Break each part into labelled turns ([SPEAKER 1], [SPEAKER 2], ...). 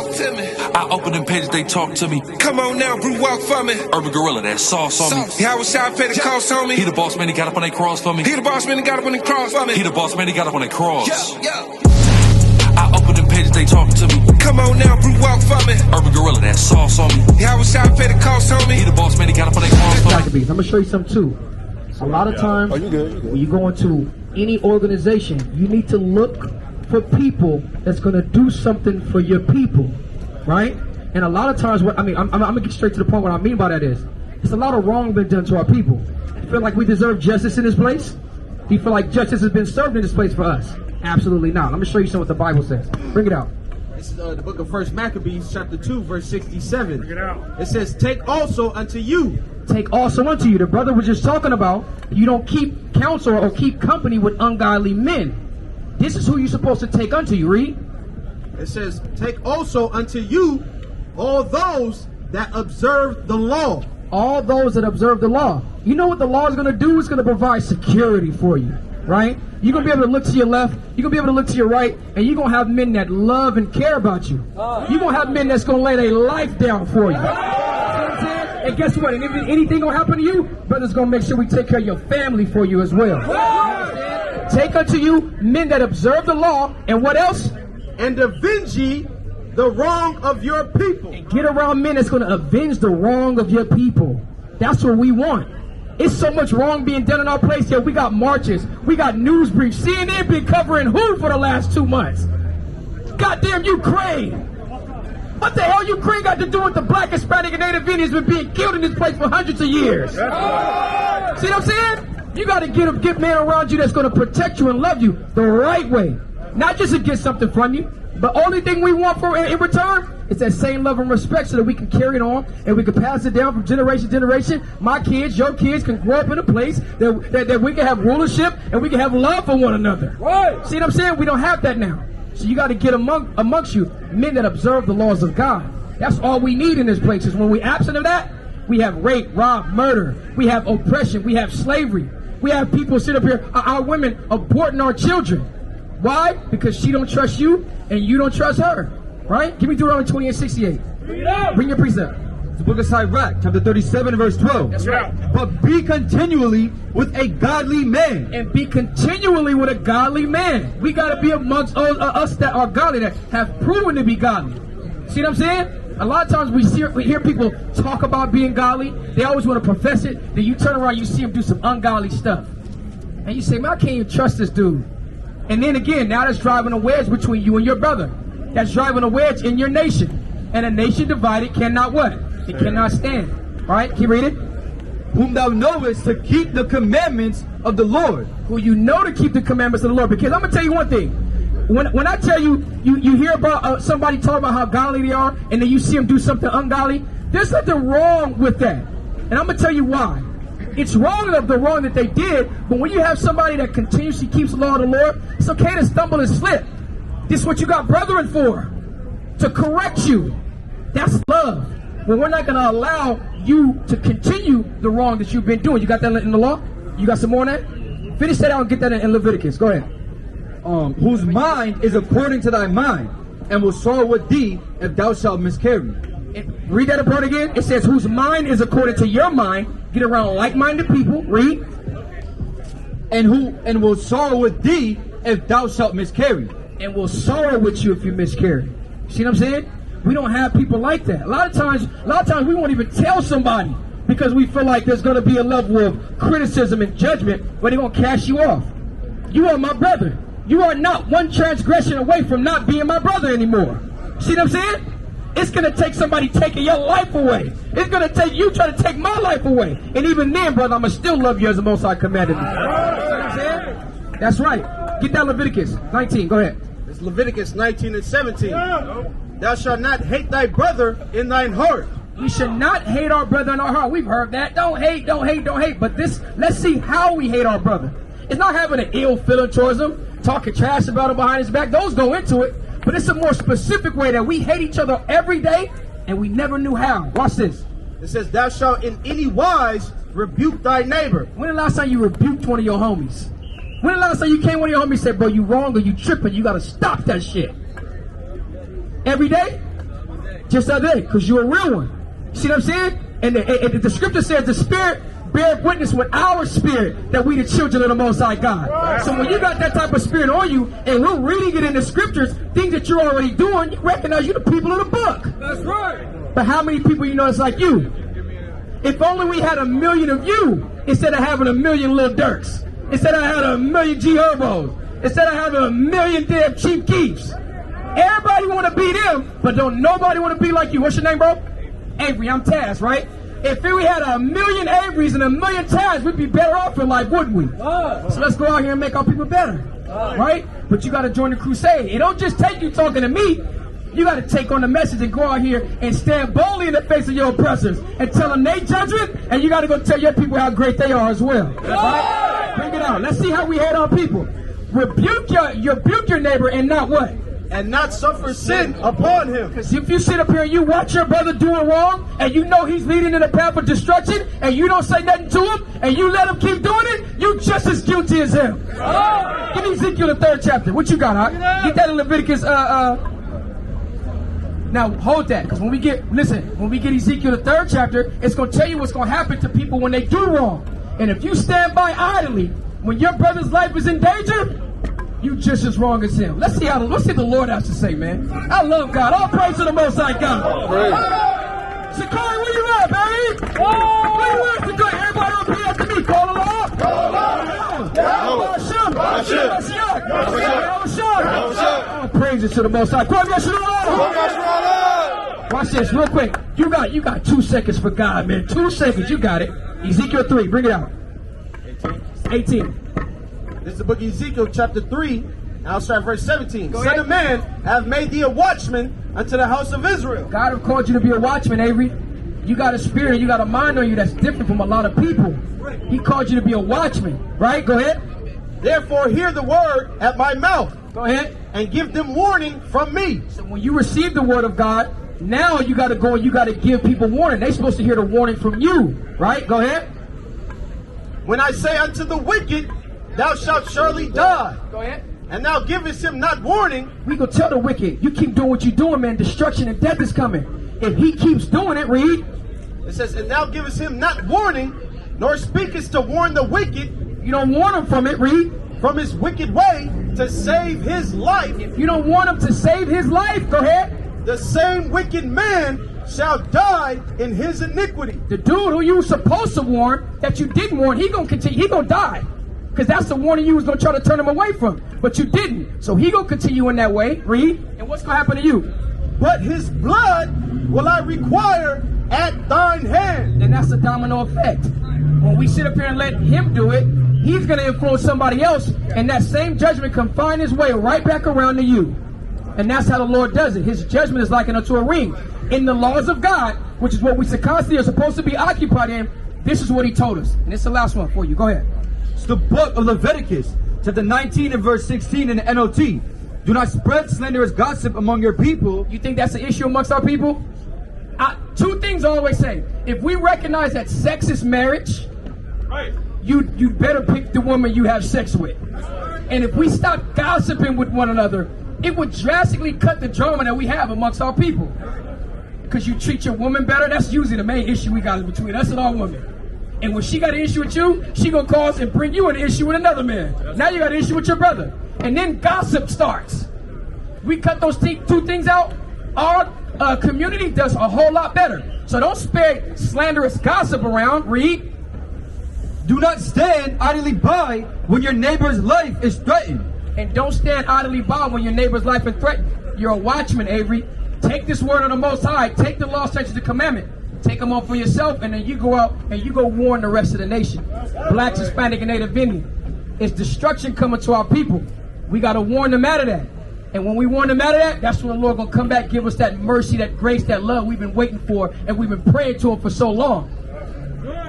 [SPEAKER 1] talk to me.
[SPEAKER 2] I open them pages, they talk to me.
[SPEAKER 1] Come on now, Brew, walk for me.
[SPEAKER 2] Urban Gorilla, that sauce on me.
[SPEAKER 1] How was I pay the cost on me?
[SPEAKER 2] He the boss man, he got up on that cross for me.
[SPEAKER 1] He the boss man, he got up on the cross for me.
[SPEAKER 2] He the boss man, he got up on that cross.
[SPEAKER 1] Yeah.
[SPEAKER 2] I open them pages, they talk to me.
[SPEAKER 1] Come on now, Brew, walk for me.
[SPEAKER 2] Urban Gorilla, that sauce on me.
[SPEAKER 1] How was I pay the cost on me?
[SPEAKER 2] He the boss man, he got up on that cross for me.
[SPEAKER 3] I'm gonna show you something too. A lot of times, when you go into any organization, you need to look for people that's gonna do something for your people, right? And a lot of times, I'm gonna get straight to the point. What I mean by that is, it's a lot of wrong been done to our people. Do you feel like we deserve justice in this place? Do you feel like justice has been served in this place for us? Absolutely not. Let me show you something what the Bible says. Bring it out.
[SPEAKER 4] This is the book of 1 Maccabees, chapter 2, verse 67.
[SPEAKER 3] Bring it out.
[SPEAKER 4] It says, take also unto you.
[SPEAKER 3] Take also unto you. The brother was just talking about, you don't keep counsel or keep company with ungodly men. This is who you're supposed to take unto you. Read.
[SPEAKER 4] It says, take also unto you all those that observe the law.
[SPEAKER 3] All those that observe the law. You know what the law is going to do? It's going to provide security for you, right? You're going to be able to look to your left. You're going to be able to look to your right. And you're going to have men that love and care about you. You're going to have men that's going to lay their life down for you. And guess what? And if anything going to happen to you, brother's going to make sure we take care of your family for you as well. Take unto you men that observe the law. And what else?
[SPEAKER 4] And avenge ye the wrong of your people.
[SPEAKER 3] And get around men that's going to avenge the wrong of your people. That's what we want. It's so much wrong being done in our place here. We got marches. We got news briefs. CNN been covering who for the last 2 months? Goddamn Ukraine. What the hell Ukraine got to do with the black, Hispanic, and Native Indians been being killed in this place for hundreds of years? See what I'm saying? You got to get men around you that's going to protect you and love you the right way. Not just to get something from you. The only thing we want for in return is that same love and respect so that we can carry it on and we can pass it down from generation to generation. My kids, your kids can grow up in a place that we can have rulership and we can have love for one another. Right. See what I'm saying? We don't have that now. So you got to get amongst you men that observe the laws of God. That's all we need in this place. Is when we absent of that, we have rape, rob, murder. We have oppression. We have slavery. We have people sit up here, our women aborting our children. Why? Because she don't trust you and you don't trust her. Right? Give me Deuteronomy 28:68. Bring your precept.
[SPEAKER 5] The book of Sicarii, chapter 37, verse 12.
[SPEAKER 3] That's right.
[SPEAKER 5] But be continually with a godly man.
[SPEAKER 3] And be continually with a godly man. We got to be amongst us that are godly, that have proven to be godly. See what I'm saying? A lot of times we hear people talk about being godly. They always want to profess it. Then you turn around, you see them do some ungodly stuff. And you say, man, I can't even trust this dude. And then again, now that's driving a wedge between you and your brother. That's driving a wedge in your nation. And a nation divided cannot what? It cannot stand. Right? Can you read it?
[SPEAKER 5] Whom thou knowest to keep the commandments of the Lord.
[SPEAKER 3] Who you know to keep the commandments of the Lord. Because I'm going to tell you one thing. When I tell you, you hear about somebody talk about how godly they are, and then you see them do something ungodly, there's something wrong with that. And I'm going to tell you why. It's wrong of the wrong that they did, but when you have somebody that continuously keeps the law of the Lord, it's okay to stumble and slip. This is what you got brethren for, to correct you. That's love. But we're not going to allow you to continue the wrong that you've been doing. You got that in the law? You got some more on that? Finish that out and get that in Leviticus. Go ahead.
[SPEAKER 5] Whose mind is according to thy mind, and will sorrow with thee if thou shalt miscarry.
[SPEAKER 3] Read that apart again. It says, whose mind is according to your mind. Get around like-minded people. Read.
[SPEAKER 5] And will sorrow with thee if thou shalt miscarry.
[SPEAKER 3] And will sorrow with you if you miscarry. See what I'm saying? We don't have people like that. A lot of times we won't even tell somebody because we feel like there's going to be a level of criticism and judgment where they're going to cast you off. You are my brother. You are not one transgression away from not being my brother anymore. See what I'm saying? It's going to take somebody taking your life away. It's going to take you trying to take my life away. And even then, brother, I'm going to still love you as the Most High commanded me. See what I'm saying? That's right. Get that Leviticus 19. Go ahead.
[SPEAKER 4] It's Leviticus 19 and 17. Thou shalt not hate thy brother in thine heart.
[SPEAKER 3] We should not hate our brother in our heart. We've heard that. Don't hate, don't hate, don't hate. But let's see how we hate our brother. It's not having an ill feeling towards him, talking trash about him behind his back. Those go into it. But it's a more specific way that we hate each other every day, and we never knew how. Watch this.
[SPEAKER 4] It says, thou shalt in any wise rebuke thy neighbor.
[SPEAKER 3] When the last time you rebuked one of your homies? When the last time you came one of your homies and said, bro, you wrong or you tripping, you got to stop that shit? Every day? Just like that, because you're a real one. See what I'm saying? And the scripture says the Spirit bear witness with our spirit that we the children of the Most High God. So when you got that type of spirit on you, and we're reading it in the scriptures, things that you're already doing, you recognize you're the people of the book. That's right. But how many people you know it's like you? If only we had 1 million of you, instead of having 1 million Lil Durks, instead of having 1 million G Herbos, instead of having 1 million damn Chief Keefs. Everybody want to be them, but don't nobody want to be like you. What's your name, bro? Avery. I'm Taz, right? If we had 1 million Averys and 1 million Taz, we'd be better off in life, wouldn't we? So let's go out here and make our people better, right? But you got to join the crusade. It don't just take you talking to me. You got to take on the message and go out here and stand boldly in the face of your oppressors and tell them they judgment, and you got to go tell your people how great they are as well. Right? Bring it out. Let's see how we head on people. Rebuke your neighbor and not what?
[SPEAKER 4] And not suffer sin upon him.
[SPEAKER 3] Because if you sit up here and you watch your brother doing wrong, and you know he's leading in a path of destruction, and you don't say nothing to him, and you let him keep doing it, you just as guilty as him. Give me Ezekiel the 3rd chapter. What you got, huh? Get that in Leviticus. Now hold that, because when we get Ezekiel the 3rd chapter, it's going to tell you what's going to happen to people when they do wrong. And if you stand by idly when your brother's life is in danger, you just as wrong as him. Let's see the Lord has to say, man. I love God. All praise to the Most High God. Sicarii, where you at, baby? Where you at, Sicarii? Everybody repeat after me. Call the Lord. All praises to the Most High. Watch this real quick. You got 2 seconds for God, man. 2 seconds. You got it. Ezekiel 3. Bring it out. 18.
[SPEAKER 4] This is the book of Ezekiel, chapter 3, and I'll start verse 17. Son of man, I have made thee a watchman unto the house of Israel.
[SPEAKER 3] God have called you to be a watchman, Avery. You got a spirit, you got a mind on you that's different from a lot of people. He called you to be a watchman, right? Go ahead.
[SPEAKER 4] Therefore hear the word at my mouth.
[SPEAKER 3] Go ahead.
[SPEAKER 4] And give them warning from me.
[SPEAKER 3] So when you receive the word of God, now you got to go and you got to give people warning. They're supposed to hear the warning from you, right? Go ahead.
[SPEAKER 4] When I say unto the wicked, thou shalt surely die.
[SPEAKER 3] Go ahead.
[SPEAKER 4] And thou givest him not warning.
[SPEAKER 3] We gonna tell the wicked, you keep doing what you're doing, man. Destruction and death is coming. If he keeps doing it, read.
[SPEAKER 4] It says, and thou givest him not warning, nor speakest to warn the wicked.
[SPEAKER 3] You don't warn him from it, read.
[SPEAKER 4] From his wicked way to save his life.
[SPEAKER 3] If you don't want him to save his life, go ahead.
[SPEAKER 4] The same wicked man shall die in his iniquity.
[SPEAKER 3] The dude who you were supposed to warn, that you didn't warn, he gonna continue, he gonna die. Because that's the warning you was going to try to turn him away from. But you didn't. So he going to continue in that way. Read. And what's going to happen to you?
[SPEAKER 4] But his blood will I require at thine hand.
[SPEAKER 3] And that's a domino effect. When we sit up here and let him do it, he's going to influence somebody else. And that same judgment can find his way right back around to you. And that's how the Lord does it. His judgment is likened unto a ring. In the laws of God, which is what we constantly are supposed to be occupied in, this is what he told us. And it's the last one for you. Go ahead.
[SPEAKER 5] It's the book of Leviticus, chapter 19 and verse 16 in the NOT. Do not spread slanderous gossip among your people.
[SPEAKER 3] You think that's an issue amongst our people? 2 things I always say. If we recognize that sex is marriage, right, you better pick the woman you have sex with. And if we stop gossiping with one another, it would drastically cut the drama that we have amongst our people. Because you treat your woman better, that's usually the main issue we got between us and our women. And when she got an issue with you, she gonna cause and bring you an issue with another man. Now you got an issue with your brother. And then gossip starts. We cut those 2 things out, our community does a whole lot better. So don't spread slanderous gossip around. Read.
[SPEAKER 5] Do not stand idly by when your neighbor's life is threatened.
[SPEAKER 3] And don't stand idly by when your neighbor's life is threatened. You're a watchman, Avery. Take this word of the Most High. Take the law, statutes, the commandment. Take them on for yourself, and then you go out and you go warn the rest of the nation. Blacks, Hispanic, and Native Indian. It's destruction coming to our people. We got to warn them out of that. And when we warn them out of that, that's when the Lord going to come back, give us that mercy, that grace, that love we've been waiting for, and we've been praying to him for so long.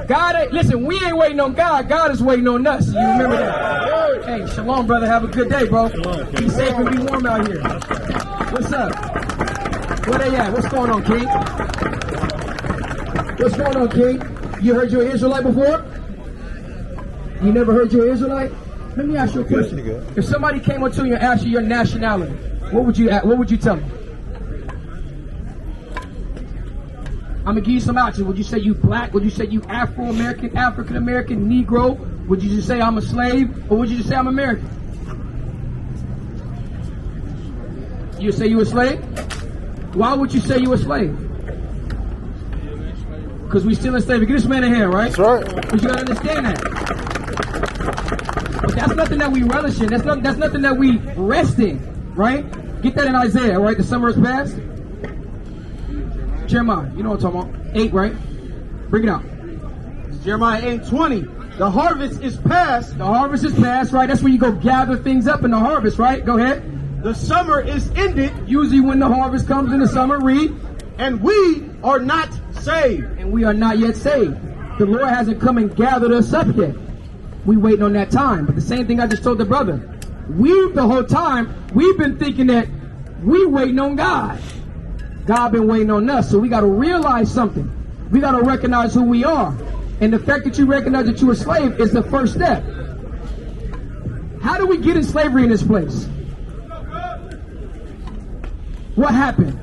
[SPEAKER 3] God, listen, we ain't waiting on God. God is waiting on us. You remember that? Hey, shalom, brother. Have a good day, bro. Be safe and be warm out here. What's up? Where they at? What's going on, King? What's going on, King? You heard you're an Israelite before? You never heard you're an Israelite? Let me ask you a question. If somebody came up to you and asked you your nationality, what would you tell them? I'm gonna give you some options. Would you say you black? Would you say you Afro-American, African-American, Negro? Would you just say I'm a slave? Or would you just say I'm American? You say you a slave? Why would you say you a slave? Because we still in slavery. Get this man in here, right?
[SPEAKER 6] That's right.
[SPEAKER 3] But you gotta understand that. But that's nothing that we relish in. That's nothing that we rest in, right? Get that in Isaiah, right? The summer is past. Jeremiah, you know what I'm talking about. 8, right? Bring it out.
[SPEAKER 4] Jeremiah 8:20. The harvest is past.
[SPEAKER 3] The harvest is past, right? That's where you go gather things up in the harvest, right? Go ahead.
[SPEAKER 4] The summer is ended.
[SPEAKER 3] Usually when the harvest comes in the summer, read.
[SPEAKER 4] And we are not saved.
[SPEAKER 3] And we are not yet saved. The Lord hasn't come and gathered us up yet. We waiting on that time. But the same thing I just told the brother. The whole time, we've been thinking that we waiting on God. God been waiting on us. So we got to realize something. We got to recognize who we are. And the fact that you recognize that you're a slave is the first step. How do we get in slavery in this place? What happened?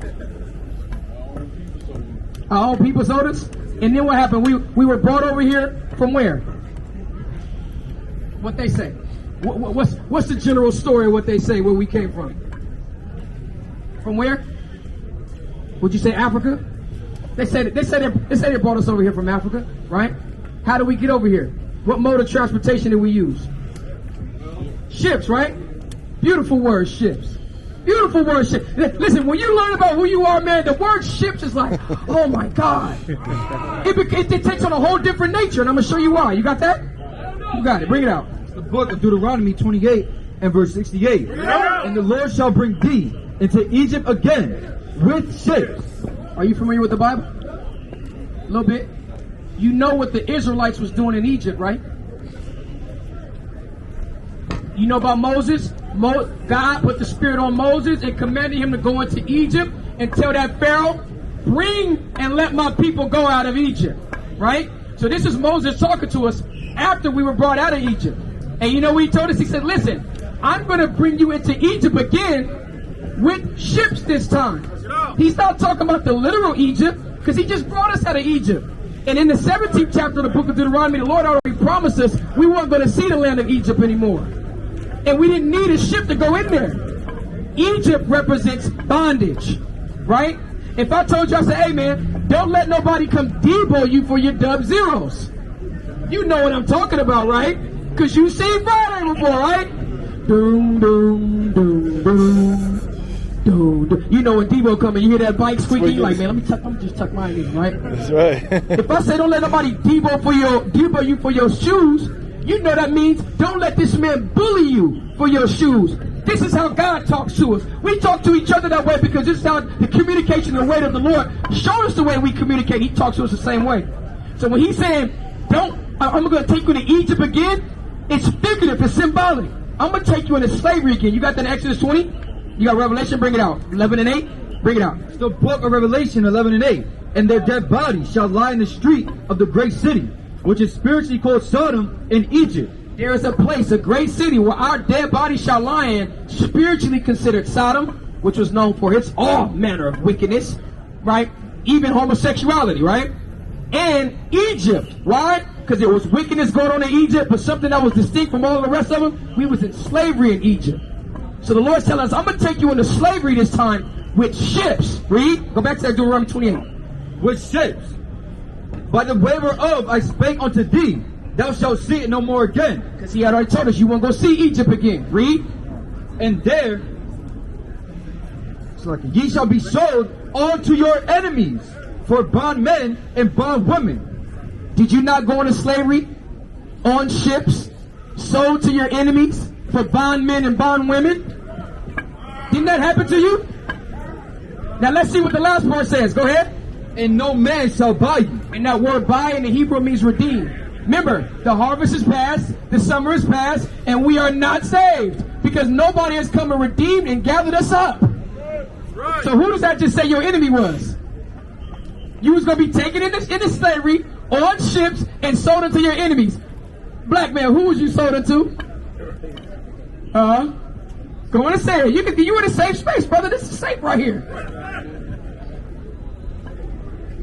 [SPEAKER 3] Our own people sold us? And then what happened? We were brought over here from where? What they say? What's the general story of what they say where we came from? From where? Would you say Africa? They say they brought us over here from Africa, right? How do we get over here? What mode of transportation did we use? Ships, right? Beautiful word, ships. Beautiful word, ships. Listen, when you learn about who you are, man, the word ships is like, oh my God. It takes on a whole different nature, and I'm going to show you why. You got that? You got it. Bring it out.
[SPEAKER 5] The book of Deuteronomy 28 and verse 68. And the Lord shall bring thee into Egypt again with ships.
[SPEAKER 3] Are you familiar with the Bible? A little bit. You know what the Israelites was doing in Egypt, right? You know about Moses? God put the spirit on Moses and commanded him to go into Egypt and tell that Pharaoh, bring and let my people go out of Egypt, right? So this is Moses talking to us after we were brought out of Egypt. And you know what he told us? He said, listen, I'm going to bring you into Egypt again with ships this time. He's not talking about the literal Egypt because he just brought us out of Egypt. And in the 17th chapter of the book of Deuteronomy, the Lord already promised us we weren't going to see the land of Egypt anymore. And we didn't need a ship to go in there. Egypt represents bondage, right? If I told you, I said, hey man, don't let nobody come debo you for your dub zeros. You know what I'm talking about, right? Because you've seen Friday before, right? Doom, doom, doom, doom. Dude, you know when Debo come and you hear that bike squeaking, you're like, man, let me just tuck mine in, right?
[SPEAKER 6] That's right.
[SPEAKER 3] If I say don't let nobody Debo you for your shoes, you know that means don't let this man bully you for your shoes. This is how God talks to us. We talk to each other that way because this is how the communication and the weight of the Lord showed us the way we communicate. He talks to us the same way. So when he's saying, I'm going to take you to Egypt again, it's figurative, it's symbolic. I'm going to take you into slavery again. You got that in Exodus 20? You got Revelation? Bring it out. 11 and 8? Bring it out.
[SPEAKER 5] It's the book of Revelation 11 and 8. And their dead bodies shall lie in the street of the great city, which is spiritually called Sodom in Egypt.
[SPEAKER 3] There is a place, a great city, where our dead bodies shall lie in, spiritually considered Sodom, which was known for its all manner of wickedness, right? Even homosexuality, right? And Egypt. Why? Because there was wickedness going on in Egypt, but something that was distinct from all the rest of them. We was in slavery in Egypt. So the Lord's telling us, I'm going to take you into slavery this time with ships. Read. Go back to that Deuteronomy 28.
[SPEAKER 5] With ships. By the way whereof I spake unto thee, thou shalt see it no more again.
[SPEAKER 3] Because he had already told us you won't go see Egypt again. Read.
[SPEAKER 5] And there ye shall be sold unto your enemies for bondmen and bondwomen.
[SPEAKER 3] Did you not go into slavery on ships, sold to your enemies for bondmen and bondwomen? Didn't that happen to you? Now let's see what the last part says. Go ahead.
[SPEAKER 5] And no man shall buy you.
[SPEAKER 3] And that word buy in the Hebrew means redeem. Remember, the harvest is past, the summer is past, and we are not saved because nobody has come and redeemed and gathered us up. Right. So who does that just say your enemy was? You was going to be taken into slavery on ships and sold into your enemies. Black man, who was you sold into? Go on and say it. You in a safe space, brother. This is safe right here.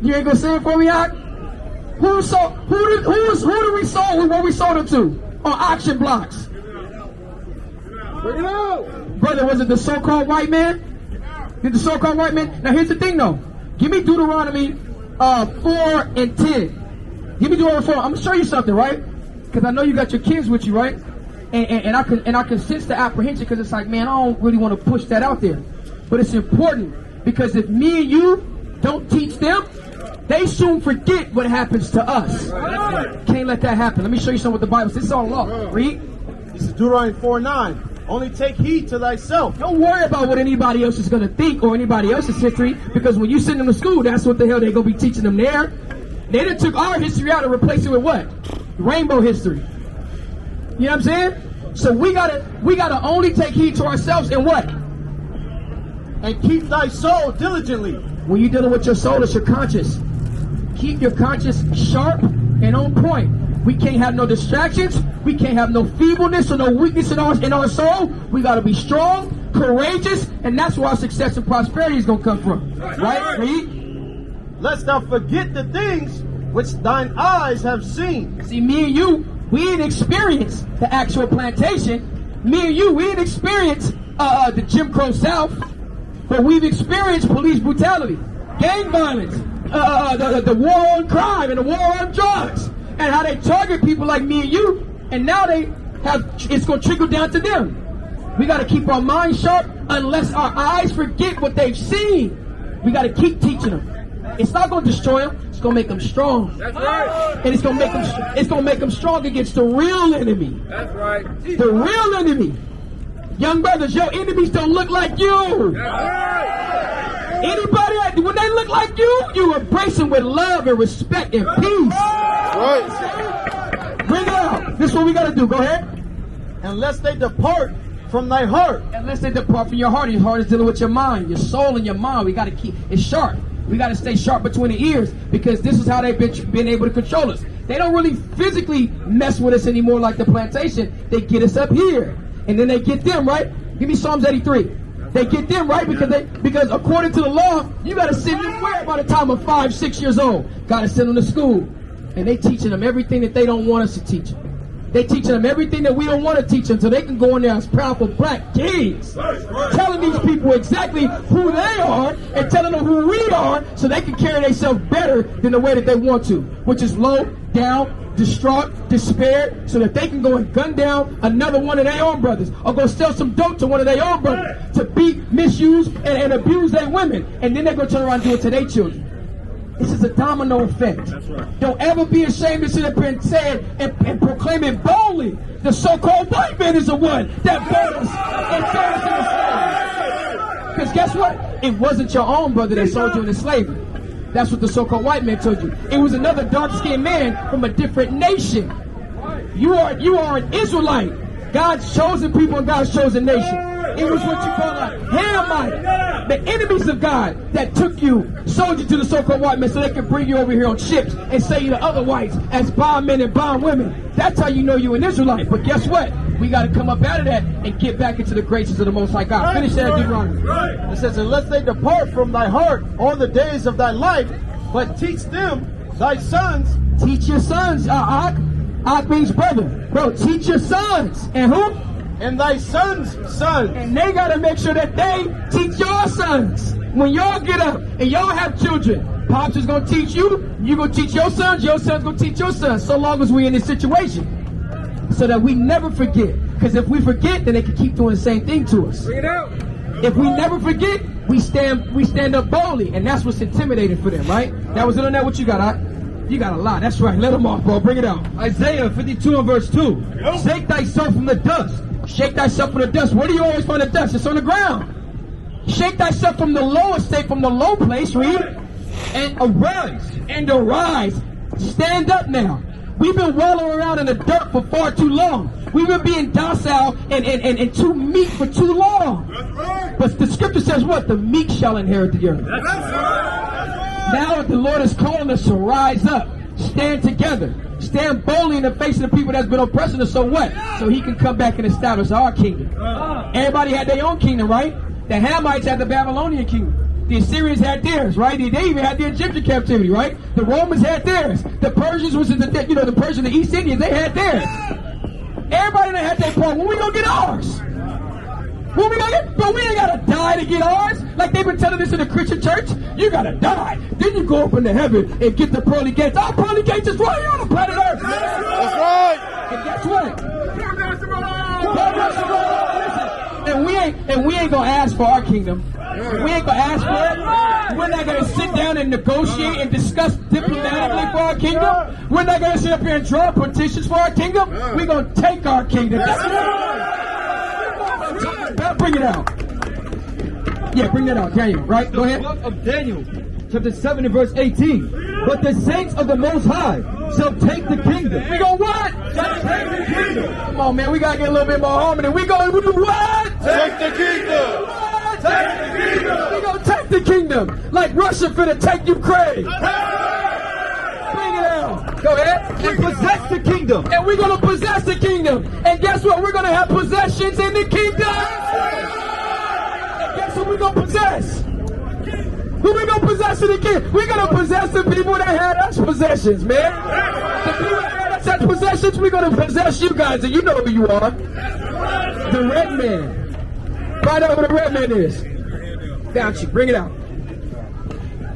[SPEAKER 3] You ain't gonna say it for me, Ak? Who did we sold what we sold it to? On auction blocks. Bring it out. Brother, was it the so-called white man? Did the so-called white man? Now here's the thing though. Give me Deuteronomy 4 and 10. Give me Deuteronomy 4. I'm gonna show you something, right? Because I know you got your kids with you, right? And I can sense the apprehension because it's like, man, I don't really want to push that out there. But it's important because if me and you don't teach them, they soon forget what happens to us. Can't let that happen. Let me show you something with the Bible says. This is all law. Read.
[SPEAKER 4] This is Deuteronomy 4:9. Only take heed to thyself.
[SPEAKER 3] Don't worry about what anybody else is going to think or anybody else's history, because when you send them to school, that's what the hell they're going to be teaching them there. They done took our history out and replaced it with what? Rainbow history. You know what I'm saying? So we gotta only take heed to ourselves and what?
[SPEAKER 4] And keep thy soul diligently.
[SPEAKER 3] When you're dealing with your soul, it's your conscience. Keep your conscience sharp and on point. We can't have no distractions. We can't have no feebleness or no weakness in our soul. We got to be strong, courageous, and that's where our success and prosperity is going to come from. Right? Read.
[SPEAKER 4] Lest thou forget the things which thine eyes have seen.
[SPEAKER 3] See, me and you, we didn't experience the actual plantation. Me and you, we didn't experience the Jim Crow South, but we've experienced police brutality, gang violence, the war on crime and the war on drugs, and how they target people like me and you, and now it's going to trickle down to them. We got to keep our minds sharp unless our eyes forget what they've seen. We got to keep teaching them. It's not going to destroy them. It's going to make them strong. That's right. And it's going to make them strong against the real enemy.
[SPEAKER 1] That's right.
[SPEAKER 3] The real enemy. Young brothers, your enemies don't look like you.
[SPEAKER 1] That's right.
[SPEAKER 3] Anybody, when they look like you embrace them with love and respect and peace.
[SPEAKER 4] Right.
[SPEAKER 3] Bring it out. This is what we got to do. Go ahead.
[SPEAKER 4] Unless they depart from thy heart.
[SPEAKER 3] Unless they depart from your heart. Your heart is dealing with your mind, your soul and your mind. We got to keep it sharp. We got to stay sharp between the ears, because this is how they've been able to control us. They don't really physically mess with us anymore like the plantation. They get us up here, and then they get them, right? Give me Psalms 83. They get them, right? Because according to the law, you got to send them where by the time of 5, 6 years old? Got to send them to school. And they teaching them everything that they don't want us to teach them. They teaching them everything that we don't want to teach them, so they can go in there as powerful black kings, telling these people exactly who they are and telling them who we are, so they can carry themselves better than the way that they want to, which is low, down, distraught, despaired, so that they can go and gun down another one of their own brothers, or go sell some dope to one of their own brothers to beat, misuse, and abuse their women, and then they're going to turn around and do it to their children. This is a domino effect. That's right. Don't ever be ashamed to sit up and say it and proclaim it boldly. The so-called white man is the one that bought us and sold us into slavery. Because guess what? It wasn't your own brother that sold you into slavery. That's what the so-called white man told you. It was another dark-skinned man from a different nation. You are an Israelite. God's chosen people and God's chosen nation. It was what you call a Hamite. The enemies of God that took you, sold you to the so-called white men so they could bring you over here on ships and sell you to other whites as bondmen and bondwomen. That's how you know you're an Israelite. But guess what? We got to come up out of that and get back into the graces of the Most High God. Finish that, Deuteronomy.
[SPEAKER 4] It says, unless they depart from thy heart all the days of thy life, but teach them, thy sons.
[SPEAKER 3] Teach your sons. Ak means brother. Bro, teach your sons. And who?
[SPEAKER 4] And thy sons' sons.
[SPEAKER 3] And they got to make sure that they teach your sons. When y'all get up and y'all have children, Pops is going to teach you, you're going to teach your sons going to teach your sons, so long as we're in this situation. So that we never forget. Because if we forget, then they can keep doing the same thing to us.
[SPEAKER 1] Bring it out.
[SPEAKER 3] If we never forget, we stand up boldly. And that's what's intimidating for them, right? That was it on that. What you got, Ak? You got a lot. That's right. Let them off, bro. Bring it out.
[SPEAKER 5] Isaiah 52 and verse 2. Shake thyself from the dust.
[SPEAKER 3] Shake thyself from the dust. Where do you always find the dust? It's on the ground. Shake thyself from the low estate, from the low place, read. And arise. And arise. Stand up now. We've been wallowing around in the dirt for far too long. We've been being docile and too meek for too long. But the scripture says what? The meek shall inherit the earth. Now the Lord is calling us to rise up. Stand together. Stand boldly in the face of the people that's been oppressing us. So what? So he can come back and establish our kingdom. Everybody had their own kingdom, right? The Hamites had the Babylonian kingdom. The Assyrians had theirs, right? They even had the Egyptian captivity, right? The Romans had theirs. The Persians, which is the Persian, the East Indians, they had theirs. Everybody that had their part. When we gonna get ours? When we gonna get? But we ain't gotta die to get ours. Like they've been telling us in the Christian church, you gotta die. Then you go up into heaven and get the pearly gates. Our pearly gates is right here on the planet Earth.
[SPEAKER 1] That's right.
[SPEAKER 3] And guess what? And we ain't gonna ask for our kingdom. We ain't gonna ask for it. We're not gonna sit down and negotiate and discuss diplomatically for our kingdom. We're not gonna sit up here and draw petitions for our kingdom. We're gonna take our kingdom. That's it. Bring it out. Yeah, bring that out. Daniel, right? Go ahead.
[SPEAKER 5] The book of Daniel, chapter 7 and verse 18. But the saints of the Most High shall take the kingdom.
[SPEAKER 3] We gonna what?
[SPEAKER 5] Shall take the kingdom.
[SPEAKER 3] Come on, man. We gotta get a little bit more harmony. We gonna do what?
[SPEAKER 1] Take the kingdom. Take the kingdom.
[SPEAKER 3] We gonna take the kingdom. Like Russia finna take Ukraine. Bring it out. Go ahead.
[SPEAKER 5] And possess the kingdom.
[SPEAKER 3] And we're gonna possess the kingdom. And guess what? We're gonna have possessions in the kingdom. And guess what we're gonna possess? Who we gonna possess in the kingdom? We're gonna possess the people that had us possessions, man. The people that had us as possessions, we're gonna possess you guys, and you know who you are. The red man. Find out who the red man is. Got you. Bring it out.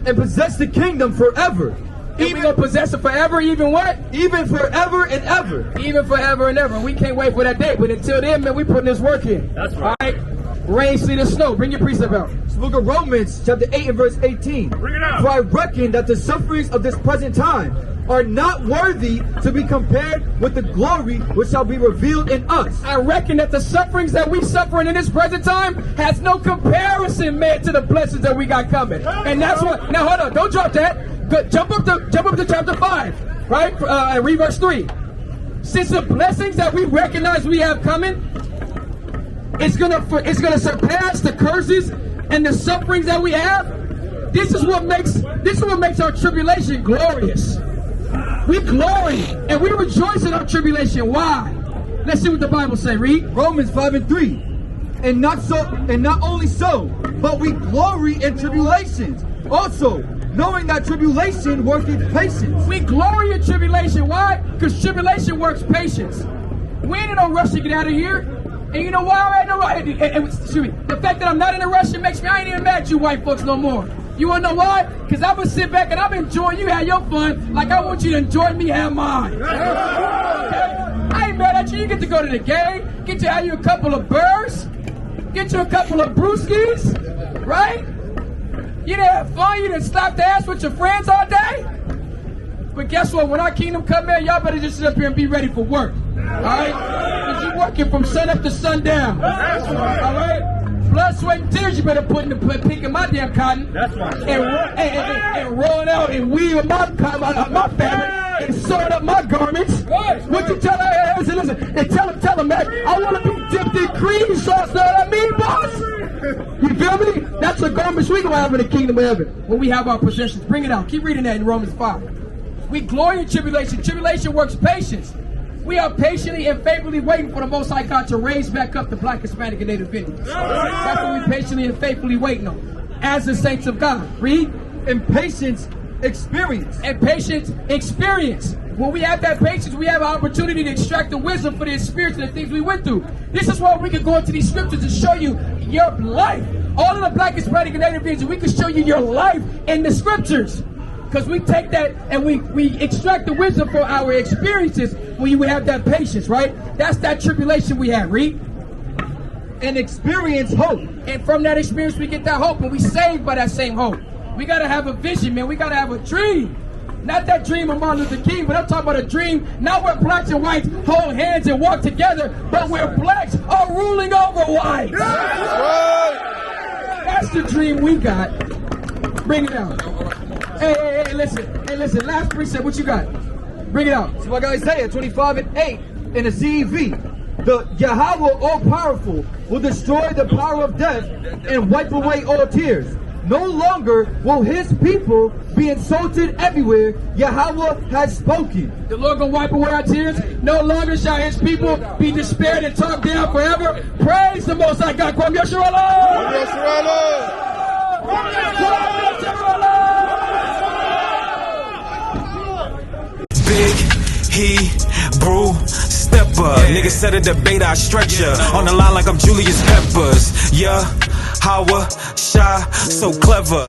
[SPEAKER 5] And possess the kingdom forever.
[SPEAKER 3] And we gonna possess it forever, even what?
[SPEAKER 5] Even forever and ever.
[SPEAKER 3] Even forever and ever. We can't wait for that day. But until then, man, we putting this work in.
[SPEAKER 1] That's right.
[SPEAKER 3] All right? Rain, sleet, and snow. Bring your precept out.
[SPEAKER 5] It's the book of Romans, chapter 8 and verse 18.
[SPEAKER 1] Bring it out.
[SPEAKER 5] For I reckon that the sufferings of this present time are not worthy to be compared with the glory which shall be revealed in us.
[SPEAKER 3] I reckon that the sufferings that we suffering in this present time has no comparison made to the blessings that we got coming. And that's what. Now hold on, don't drop that. Go, jump up to chapter 5, right? Read verse 3. Since the blessings that we recognize we have coming, it's gonna surpass the curses and the sufferings that we have. This is what makes our tribulation glorious. We glory and we rejoice in our tribulation. Why? Let's see what the Bible says. Read
[SPEAKER 5] Romans 5 and 3. And not only so, but we glory in tribulations. Also, knowing that tribulation worketh patience.
[SPEAKER 3] We glory in tribulation. Why? Because tribulation works patience. We ain't in no rush to get out of here. And you know why I ain't no rush? Excuse me. The fact that I'm not in a rush, it makes me, I ain't even mad at you white folks no more. You wanna know why? Because I'm gonna sit back and I'm enjoying you have your fun like I want you to enjoy me have mine. Okay? I ain't mad at you. You get to go to the game, get to have you a couple of burrs, get you a couple of brewskis, right? You didn't have fun, you didn't slap the ass with your friends all day. But guess what? When our kingdom come in, y'all better just sit up here and be ready for work. Alright? Because you're working from sun up to sundown. Alright? Blood, sweat, and tears you better put in the pink in my damn cotton.
[SPEAKER 1] That's right.
[SPEAKER 3] And rolling out and weaving my fabric and sewing up my garments. What you tell her? Listen, and tell him, man, I want to be dipped in cream sauce. Know what I mean, boss? You feel me? That's the garments we gonna have in the kingdom of heaven when we have our possessions. Bring it out. Keep reading that in Romans 5. We glory in tribulation. Tribulation works patience. We are patiently and faithfully waiting for the Most High God to raise back up the Black, Hispanic, and Native Indians. That's what we patiently and faithfully waiting on as the saints of God. Read.
[SPEAKER 5] And patience, experience.
[SPEAKER 3] And patience, experience. When we have that patience, we have an opportunity to extract the wisdom for the experience and the things we went through. This is why we can go into these scriptures and show you your life. All of the Black, Hispanic, and Native Indians, we can show you your life in the scriptures. Because we take that and we extract the wisdom for our experiences when you have that patience, right? That's that tribulation we have. Read.
[SPEAKER 5] And experience hope.
[SPEAKER 3] And from that experience, we get that hope, and we saved by that same hope. We got to have a vision, man. We got to have a dream. Not that dream of Martin Luther King, but I'm talking about a dream, not where blacks and whites hold hands and walk together, but where blacks are ruling over whites. That's the dream we got. Bring it out. Hey, listen. Last precept, what you got? Bring it out.
[SPEAKER 5] It's like Isaiah 25 and 8 in the CEV. The Yahweh all-powerful will destroy the power of death and wipe away all tears. No longer will his people be insulted everywhere. Yahweh has spoken.
[SPEAKER 3] The Lord gonna wipe away our tears. No longer shall his people be despaired and talked down forever. Praise the Most High God. Kwam Yeshua.
[SPEAKER 6] Big Hebrew stepper. Niggas said a debate, I stretch ya. On the line like I'm Julius Peppers. Yeah, Howard, shy, so clever.